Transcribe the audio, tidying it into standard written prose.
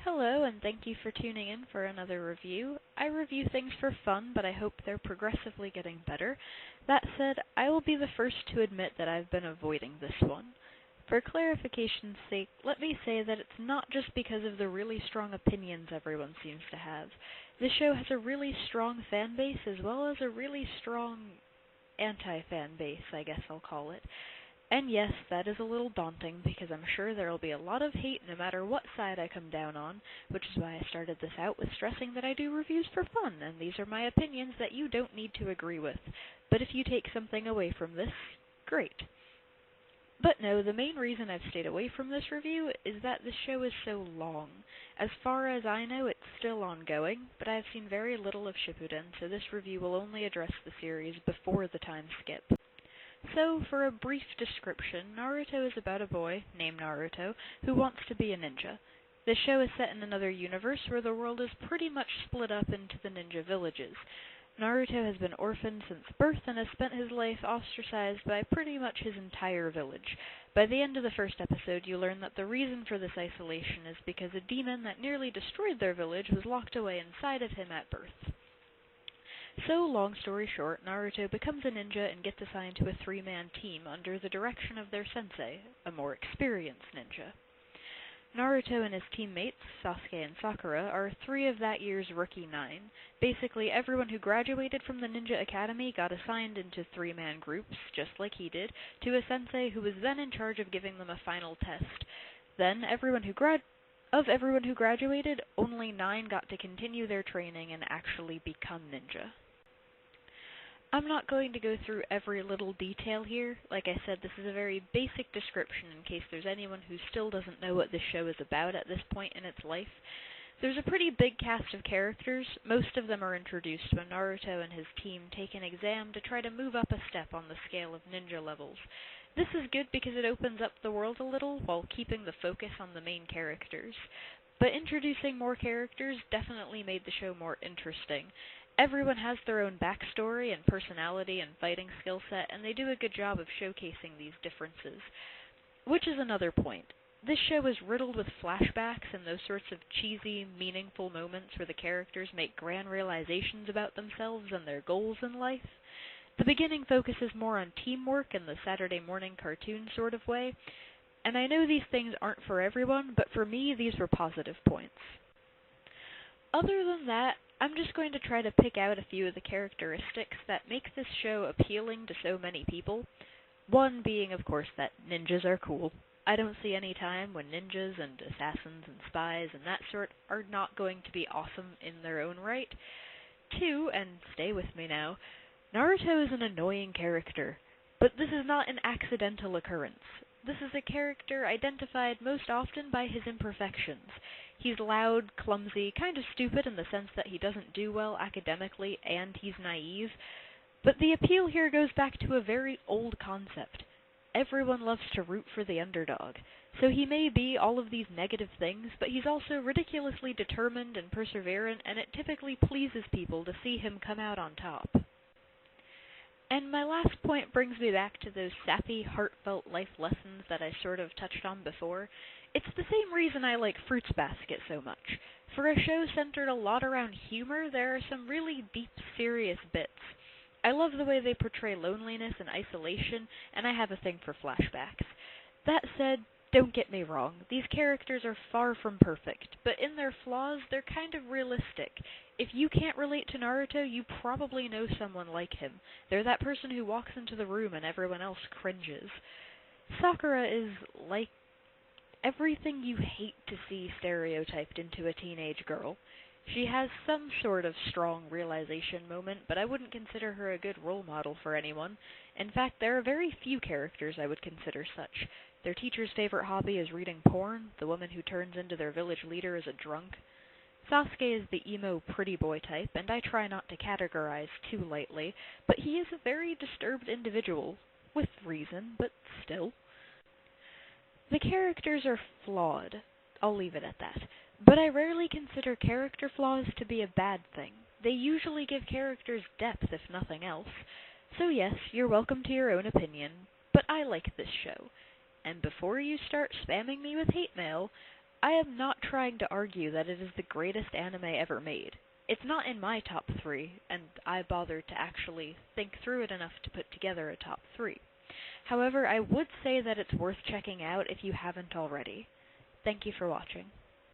Hello, and thank you for tuning in for another review. I review things for fun, but I hope they're progressively getting better. That said, I will be the first to admit that I've been avoiding this one. For clarification's sake, let me say that it's not just because of the really strong opinions everyone seems to have. This show has a really strong fan base as well as a really strong anti-fan base, I guess I'll call it. And yes, that is a little daunting because I'm sure there'll be a lot of hate no matter what side I come down on, which is why I started this out with stressing that I do reviews for fun, and these are my opinions that you don't need to agree with. But if you take something away from this, great. But no, the main reason I've stayed away from this review is that this show is so long. As far as I know, it's still ongoing, but I've seen very little of Shippuden, so this review will only address the series before the time skip. So, for a brief description, Naruto is about a boy, named Naruto, who wants to be a ninja. The show is set in another universe where the world is pretty much split up into the ninja villages. Naruto has been orphaned since birth and has spent his life ostracized by pretty much his entire village. By the end of the first episode, you learn that the reason for this isolation is because a demon that nearly destroyed their village was locked away inside of him at birth. So, long story short, Naruto becomes a ninja and gets assigned to a three-man team under the direction of their sensei, a more experienced ninja. Naruto and his teammates, Sasuke and Sakura, are three of that year's Rookie 9. Basically, everyone who graduated from the Ninja Academy got assigned into three-man groups, just like he did, to a sensei who was then in charge of giving them a final test. Then, of everyone who graduated, only 9 got to continue their training and actually become ninja. I'm not going to go through every little detail here. Like I said, this is a very basic description in case there's anyone who still doesn't know what this show is about at this point in its life. There's a pretty big cast of characters. Most of them are introduced when Naruto and his team take an exam to try to move up a step on the scale of ninja levels. This is good because it opens up the world a little while keeping the focus on the main characters. But introducing more characters definitely made the show more interesting. Everyone has their own backstory and personality and fighting skill set, and they do a good job of showcasing these differences. Which is another point. This show is riddled with flashbacks and those sorts of cheesy, meaningful moments where the characters make grand realizations about themselves and their goals in life. The beginning focuses more on teamwork in the Saturday morning cartoon sort of way, and I know these things aren't for everyone, but for me, these were positive points. Other than that, I'm just going to try to pick out a few of the characteristics that make this show appealing to so many people. One being, of course, that ninjas are cool. I don't see any time when ninjas and assassins and spies and that sort are not going to be awesome in their own right. 2, and stay with me now, Naruto is an annoying character, but this is not an accidental occurrence. This is a character identified most often by his imperfections. He's loud, clumsy, kind of stupid in the sense that he doesn't do well academically and he's naive, but the appeal here goes back to a very old concept. Everyone loves to root for the underdog, so he may be all of these negative things, but he's also ridiculously determined and perseverant, and it typically pleases people to see him come out on top. And my last point brings me back to those sappy, heartfelt life lessons that I sort of touched on before. It's the same reason I like Fruits Basket so much. For a show centered a lot around humor, there are some really deep, serious bits. I love the way they portray loneliness and isolation, and I have a thing for flashbacks. That said, don't get me wrong, these characters are far from perfect, but in their flaws, they're kind of realistic. If you can't relate to Naruto, you probably know someone like him. They're that person who walks into the room and everyone else cringes. Sakura is like everything you hate to see stereotyped into a teenage girl. She has some sort of strong realization moment, but I wouldn't consider her a good role model for anyone. In fact, there are very few characters I would consider such. Their teacher's favorite hobby is reading porn, the woman who turns into their village leader is a drunk. Sasuke is the emo pretty boy type, and I try not to categorize too lightly, but he is a very disturbed individual. With reason, but still. The characters are flawed. I'll leave it at that. But I rarely consider character flaws to be a bad thing. They usually give characters depth, if nothing else. So yes, you're welcome to your own opinion, but I like this show. And before you start spamming me with hate mail, I am not trying to argue that it is the greatest anime ever made. It's not in my top 3, and I bothered to actually think through it enough to put together a top 3. However, I would say that it's worth checking out if you haven't already. Thank you for watching.